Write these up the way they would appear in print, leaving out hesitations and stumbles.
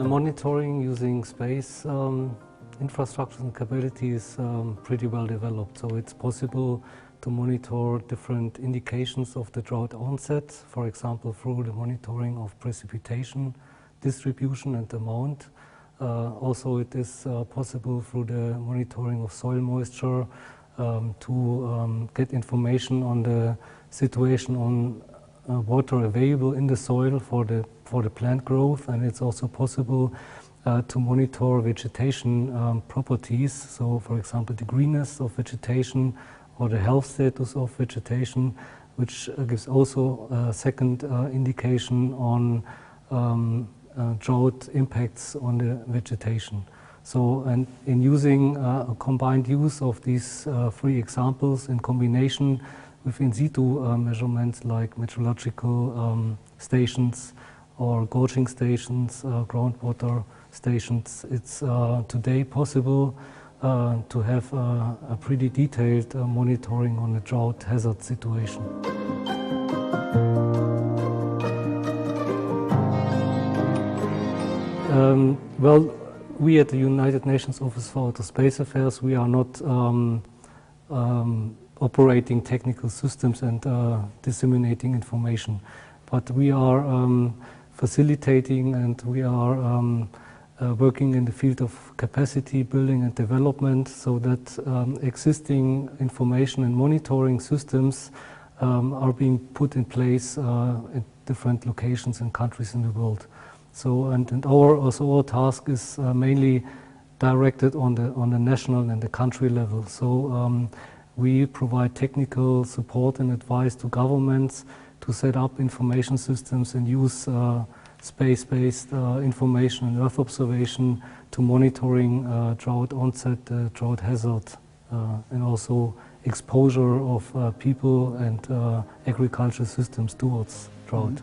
monitoring using space infrastructures and capability is pretty well developed. So it's possible to monitor different indications of the drought onset, for example, through the monitoring of precipitation, distribution and amount. Also, it is possible through the monitoring of soil moisture to get information on the situation on water available in the soil for the plant growth, and it's also possible to monitor vegetation properties. So, for example, the greenness of vegetation or the health status of vegetation, which gives also a second indication on drought impacts on the vegetation. So, and in using a combined use of these three examples in combination with in situ measurements like meteorological stations or gauging stations, groundwater stations, it's today possible to have a pretty detailed monitoring on a drought hazard situation. Well, we at the United Nations Office for Outer Space Affairs, we are not operating technical systems and disseminating information, but we are facilitating and we are working in the field of capacity building and development, so that existing information and monitoring systems are being put in place in different locations and countries in the world. So, and our task is mainly directed on the national and the country level. So we provide technical support and advice to governments to set up information systems and use space-based information and Earth observation to monitoring drought onset, drought hazard, and also exposure of people and agricultural systems towards drought.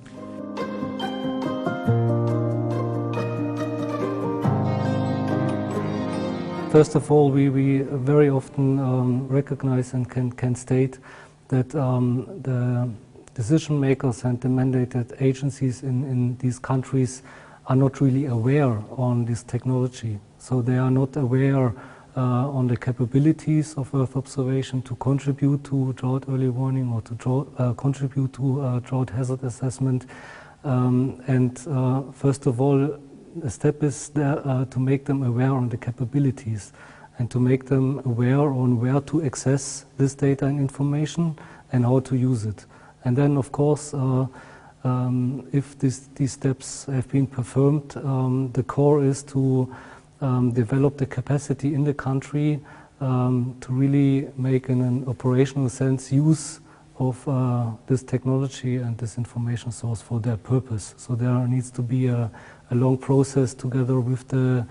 First of all, we very often recognize and can state that the decision makers and the mandated agencies in these countries are not really aware on this technology. So they are not aware on the capabilities of Earth observation to contribute to drought early warning or to contribute to drought hazard assessment. First of all, the step is there, to make them aware on the capabilities and to make them aware on where to access this data and information and how to use it. And then, of course, if these steps have been performed, the core is to develop the capacity in the country to really make, in an operational sense, use of this technology and this information source for their purpose. So there needs to be a long process together with the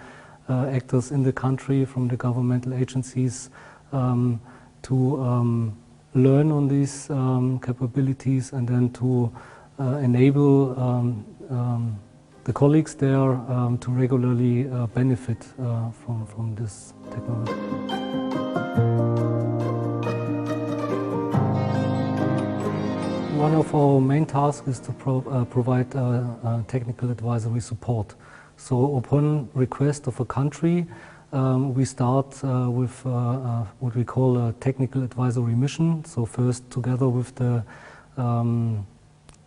actors in the country, from the governmental agencies, to learn on these capabilities and then to enable the colleagues there to regularly benefit from this technology. One of our main tasks is to provide technical advisory support. So upon request of a country, we start with what we call a technical advisory mission. So first, together with the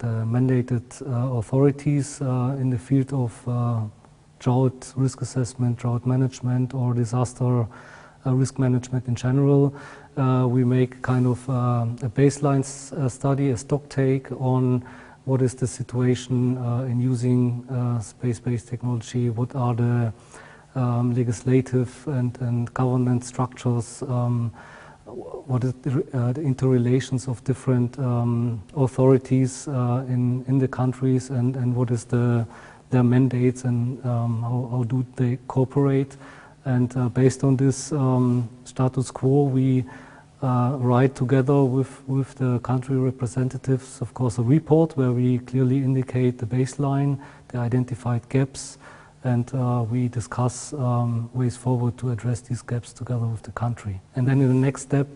mandated authorities in the field of drought risk assessment, drought management, or disaster risk management in general, we make kind of a baseline study, a stock take on what is the situation in using space-based technology, what are the legislative and government structures, what is the interrelations of different authorities in the countries, and what is their mandates and how do they cooperate. And based on this status quo, we write together with the country representatives, of course, a report where we clearly indicate the baseline, the identified gaps, and we discuss ways forward to address these gaps together with the country. And then in the next step,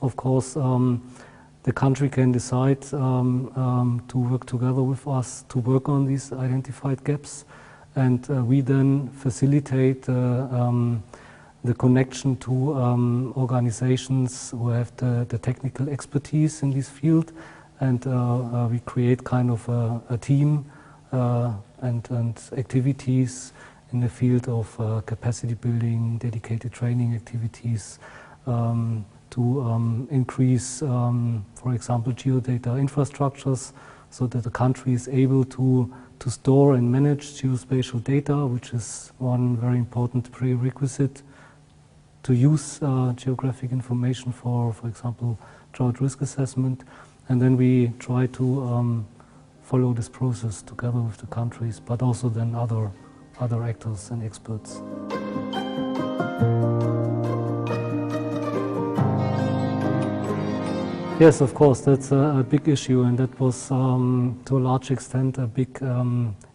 of course, the country can decide to work together with us to work on these identified gaps. and we then facilitate the connection to organizations who have the technical expertise in this field, and we create kind of a team and activities in the field of capacity building, dedicated training activities, to increase, for example, geodata infrastructures, so that the country is able to store and manage geospatial data, which is one very important prerequisite to use geographic information for example, drought risk assessment. And then we try to follow this process together with the countries, but also then other actors and experts. Yes, of course, that's a big issue, and that was to a large extent a big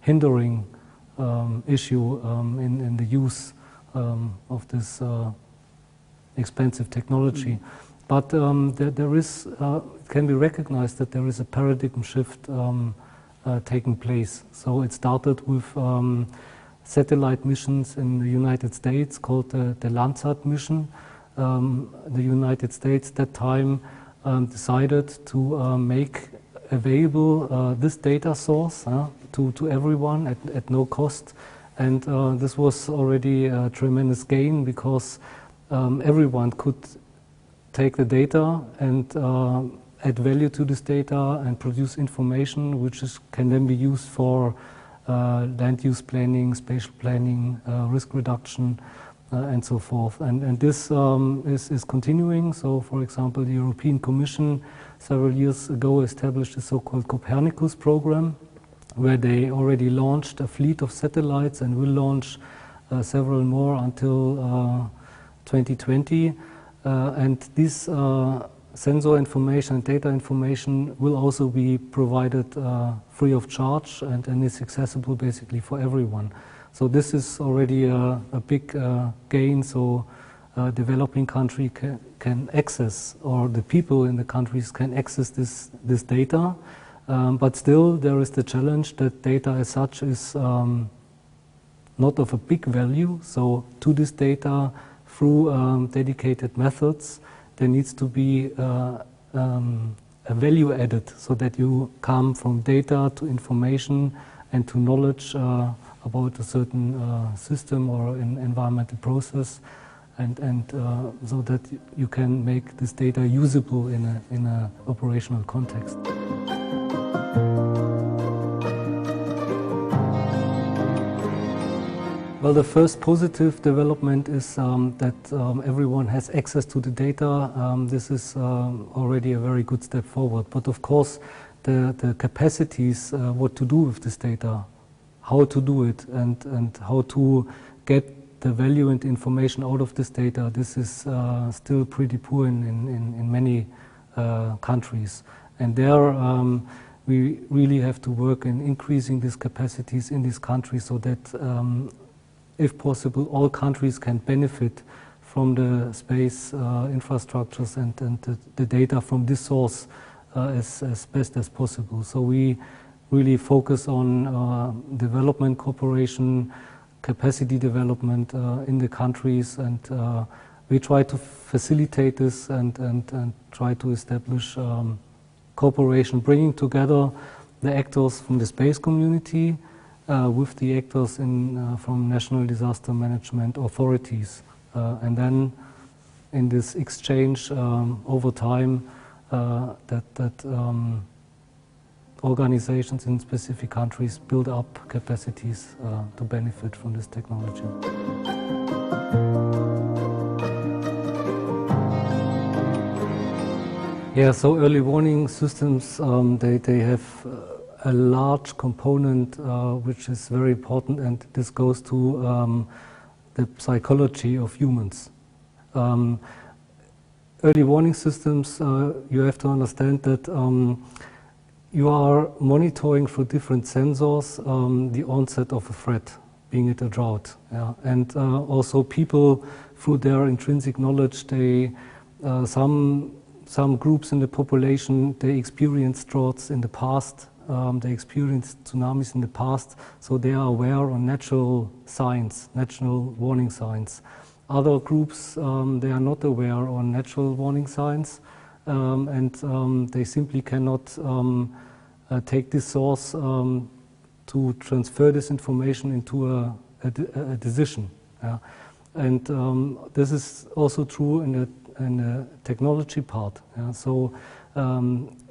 hindering issue in the use of this expensive technology. But there is, it can be recognized that there is a paradigm shift taking place. So it started with satellite missions in the United States called the Landsat mission. The United States at that time decided to make available this data source to everyone at no cost. And this was already a tremendous gain, because everyone could take the data and add value to this data and produce information which can then be used for land use planning, spatial planning, risk reduction, and so forth. And this is continuing. So, for example, the European Commission several years ago established the so-called Copernicus program, where they already launched a fleet of satellites and will launch several more until 2020. And this sensor information and data information will also be provided free of charge, and is accessible basically for everyone. So this is already a big gain. So developing country can access, or the people in the countries can access this data. But still there is the challenge that data as such is not of a big value. So to this data, through dedicated methods, there needs to be a value added, so that you come from data to information and to knowledge about a certain system or an environmental process, and so that you can make this data usable in a operational context. Well, the first positive development is that everyone has access to the data. This is already a very good step forward. But of course, the capacities, what to do with this data, how to do it, and how to get the value and information out of this data, this is still pretty poor in many countries. And there we really have to work in increasing these capacities in these countries, so that if possible, all countries can benefit from the space infrastructures and the data from this source as best as possible. So we really focus on development cooperation, capacity development in the countries, and we try to facilitate this and try to establish cooperation, bringing together the actors from the space community with the actors from national disaster management authorities. And then in this exchange over time, that organizations in specific countries build up capacities to benefit from this technology. Yeah, so early warning systems, they have a large component which is very important, and this goes to the psychology of humans. Early warning systems, you have to understand that you are monitoring through different sensors the onset of a threat, being it a drought. Yeah? And also people, through their intrinsic knowledge, they some groups in the population, they experienced droughts in the past, they experienced tsunamis in the past, so they are aware of natural signs, natural warning signs. Other groups, they are not aware of natural warning signs, and they simply cannot take this source to transfer this information into a decision. And this is also true in the technology part. So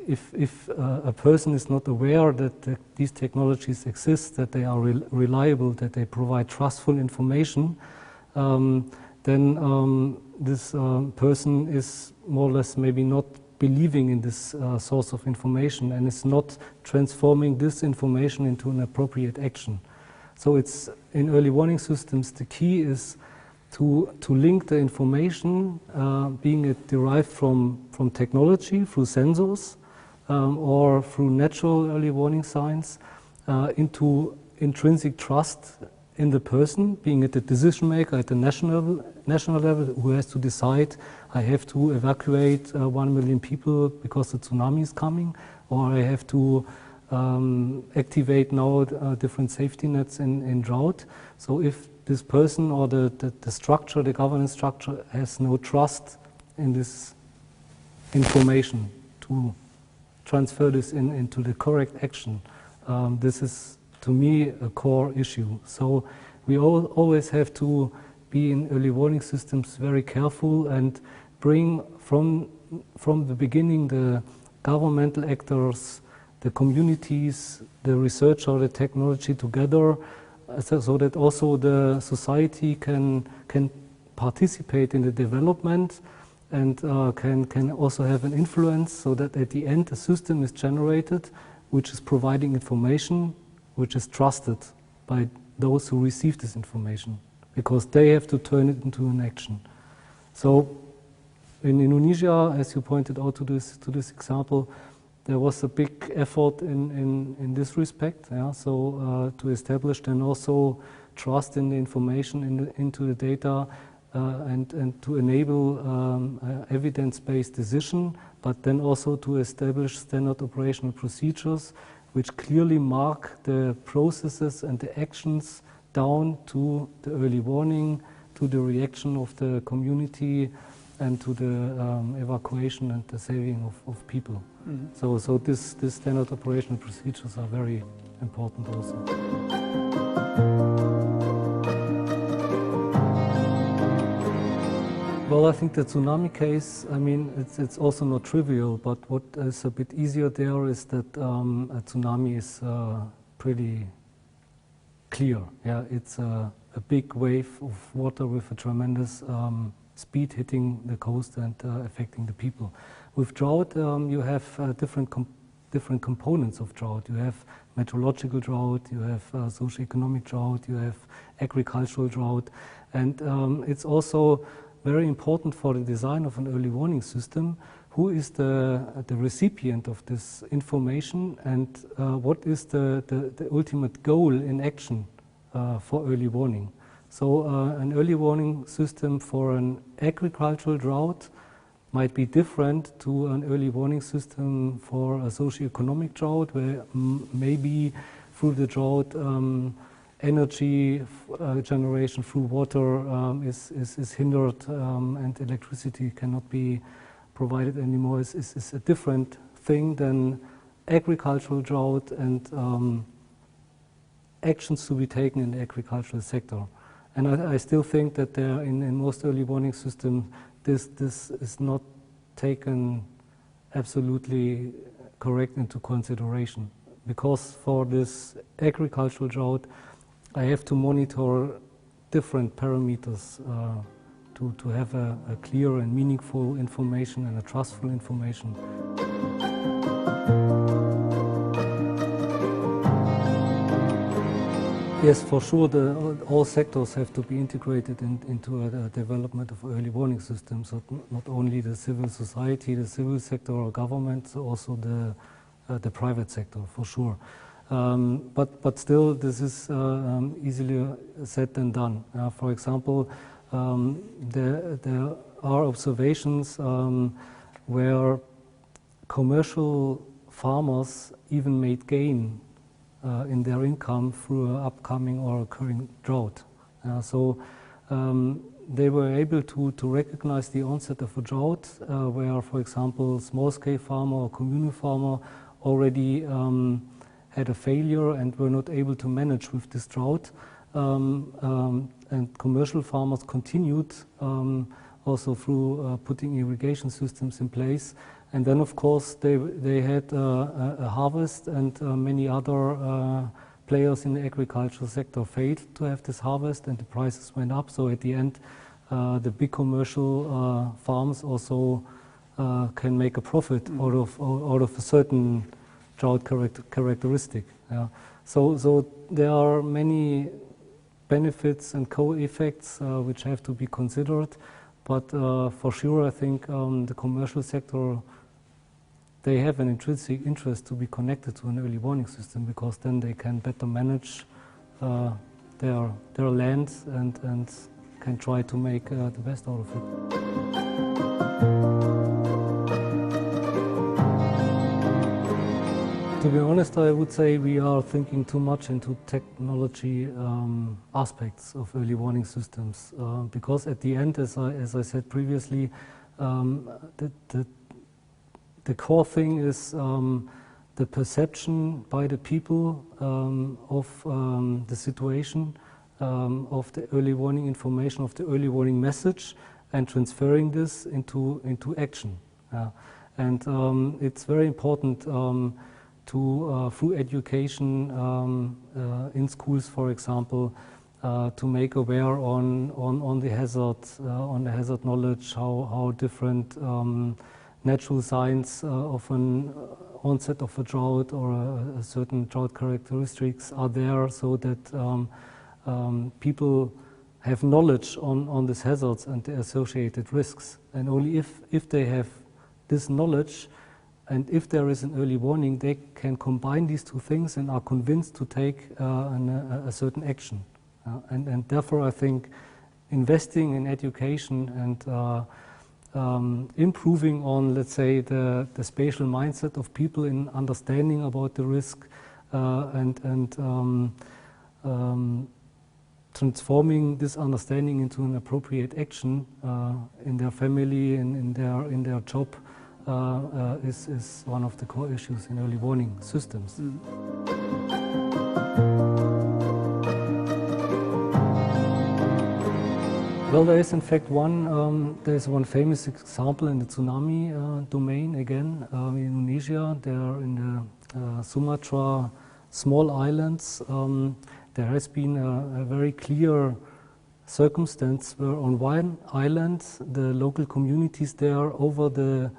if a person is not aware that these technologies exist, that they are reliable, that they provide trustful information, then this person is more or less maybe not believing in this source of information and is not transforming this information into an appropriate action. So it's in early warning systems, the key is to link the information, being it derived from technology, through sensors, or through natural early warning signs, into intrinsic trust in the person, being it the decision maker at the national level who has to decide, I have to evacuate 1 million people because the tsunami is coming, or I have to activate now different safety nets in drought. So if this person or the structure, the governance structure, has no trust in this information to transfer this into the correct action, this is, to me, a core issue. So we always have to be in early warning systems very careful and bring from the beginning the governmental actors, the communities, the research or the technology together, so that also the society can participate in the development and can also have an influence, so that at the end a system is generated which is providing information which is trusted by those who receive this information, because they have to turn it into an action. So in Indonesia, as you pointed out to this example, there was a big effort in this respect. Yeah? So to establish then also trust in the information into the data, and to enable evidence-based decision, but then also to establish standard operational procedures which clearly mark the processes and the actions down to the early warning, to the reaction of the community, and to the evacuation and the saving of people. Mm-hmm. So this standard operational procedures are very important also. Well, I think the tsunami case, I mean, it's also not trivial, but what is a bit easier there is that a tsunami is pretty clear. Yeah, it's a big wave of water with a tremendous speed hitting the coast and affecting the people. With drought, you have different components of drought. You have meteorological drought, you have socioeconomic drought, you have agricultural drought, and it's also very important for the design of an early warning system, who is the recipient of this information, and what is the ultimate goal in action for early warning. So an early warning system for an agricultural drought might be different to an early warning system for a socioeconomic drought, where maybe through the drought energy generation through water is hindered, and electricity cannot be provided anymore. Is a different thing than agricultural drought and actions to be taken in the agricultural sector. And I still think that there, in most early warning systems, this is not taken absolutely correct into consideration, because for this agricultural drought, I have to monitor different parameters to have a clear and meaningful information and a trustful information. Yes, for sure, all sectors have to be integrated into a development of early warning systems. So not only the civil society, the civil sector or government, so also the private sector, for sure. But still, this is easily said than done. For example, there are observations where commercial farmers even made gain in their income through an upcoming or occurring drought. So they were able to recognize the onset of a drought where, for example, small-scale farmer or communal farmer already had a failure and were not able to manage with this drought. And commercial farmers continued also through putting irrigation systems in place. And then, of course, they had a harvest, and many other players in the agricultural sector failed to have this harvest, and the prices went up. So at the end, the big commercial farms also can make a profit out of a certain drought characteristic. So there are many benefits and co-effects which have to be considered, but for sure I think the commercial sector, they have an intrinsic interest to be connected to an early warning system, because then they can better manage their land and can try to make the best out of it. To be honest, I would say we are thinking too much into technology aspects of early warning systems, because at the end, as I said previously, the core thing is the perception by the people of the situation, of the early warning information, of the early warning message, and transferring this into action. And it's very important to, through education in schools, for example, to make aware on the hazard knowledge, how different natural signs of an onset of a drought or a certain drought characteristics are there, so that people have knowledge on these hazards and the associated risks. And only if they have this knowledge, and if there is an early warning, they can combine these two things and are convinced to take a certain action. And therefore I think investing in education and improving on, let's say, the spatial mindset of people in understanding about the risk and transforming this understanding into an appropriate action in their family and in their job is one of the core issues in early warning systems. Well, there is in fact there's one famous example in the tsunami domain again, in Indonesia. There in the Sumatra small islands, there has been a very clear circumstance where on one island the local communities there over the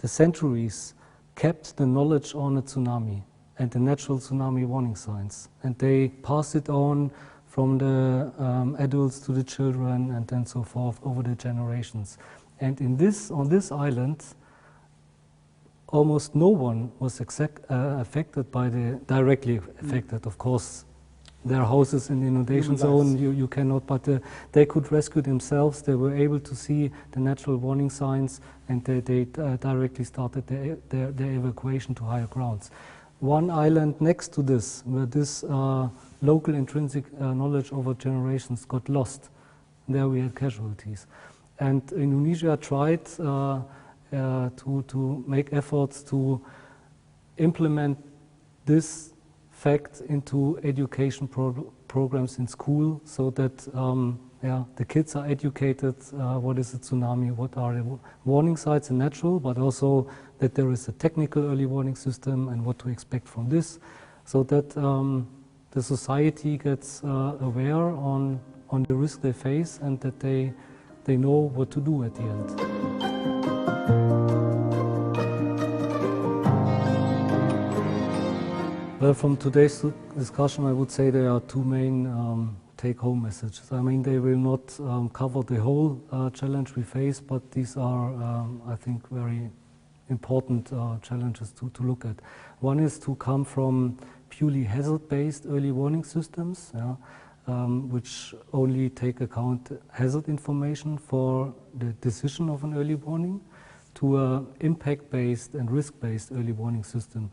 centuries kept the knowledge on a tsunami and the natural tsunami warning signs, and they passed it on from the adults to the children and then so forth over the generations. And on this island, almost no one was affected by directly affected. Of course, there are houses in the inundation zone, you cannot, but they could rescue themselves. They were able to see the natural warning signs, and they directly started their evacuation to higher grounds. One island next to this, where this local intrinsic knowledge over generations got lost, there we had casualties. And Indonesia tried to make efforts to implement this fact into education programs in school, so that the kids are educated what is a tsunami, what are the warning signs in natural, but also that there is a technical early warning system and what to expect from this, so that the society gets aware on the risk they face, and that they know what to do at the end. Well, from today's discussion, I would say there are two main take-home messages. I mean, they will not cover the whole challenge we face, but these are, I think, very important challenges to look at. One is to come from purely hazard-based early warning systems, which only take account hazard information for the decision of an early warning, to an impact-based and risk-based early warning system.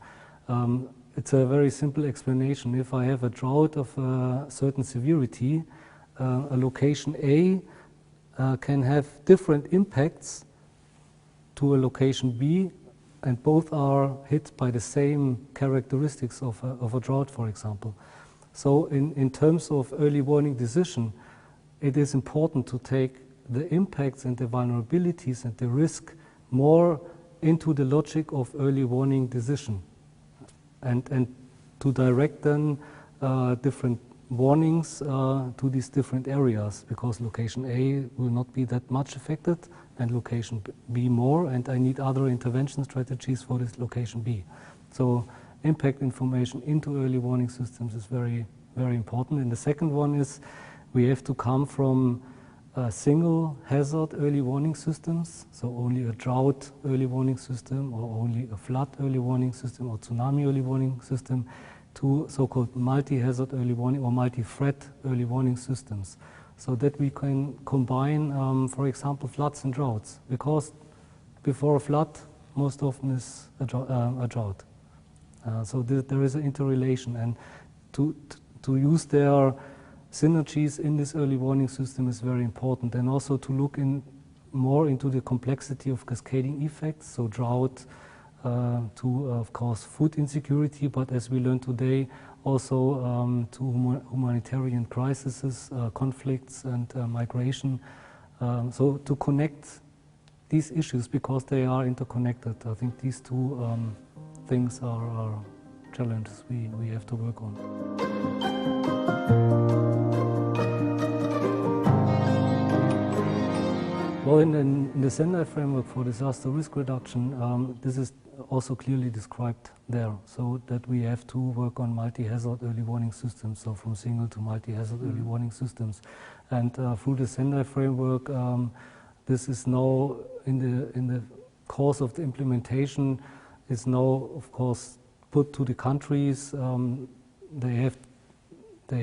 It's a very simple explanation. If I have a drought of a certain severity, a location A can have different impacts to a location B, and both are hit by the same characteristics of a drought, for example. So in terms of early warning decision, it is important to take the impacts and the vulnerabilities and the risk more into the logic of early warning decision, and to direct then different warnings to these different areas, because location A will not be that much affected and location B more, and I need other intervention strategies for this location B. So impact information into early warning systems is very, very important. And the second one is we have to come from single hazard early warning systems, so only a drought early warning system or only a flood early warning system or tsunami early warning system, to so-called multi-hazard early warning or multi-threat early warning systems, so that we can combine, for example, floods and droughts, because before a flood most often is a drought. So there is an interrelation, and to use their synergies in this early warning system is very important, and also to look more into the complexity of cascading effects, so drought to, of course, food insecurity, but as we learned today, also to humanitarian crises, conflicts and migration. So to connect these issues, because they are interconnected. I think these two things are challenges we have to work on. Well, in the Sendai framework for disaster risk reduction, this is also clearly described there, so that we have to work on multi-hazard early warning systems, so from single to multi-hazard early warning systems. And through the Sendai framework, this is now in the course of the implementation, is now, of course, put to the countries. They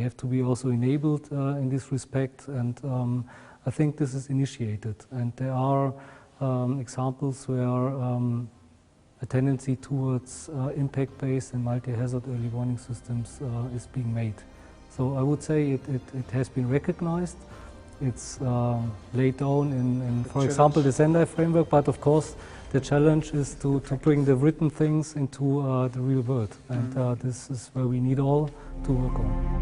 have to be also enabled in this respect, and I think this is initiated, and there are examples where a tendency towards impact-based and multi-hazard early warning systems is being made. So I would say it has been recognized. It's laid down in for example, the Sendai framework, but of course the challenge is to bring the written things into the real world, and this is where we need all to work on.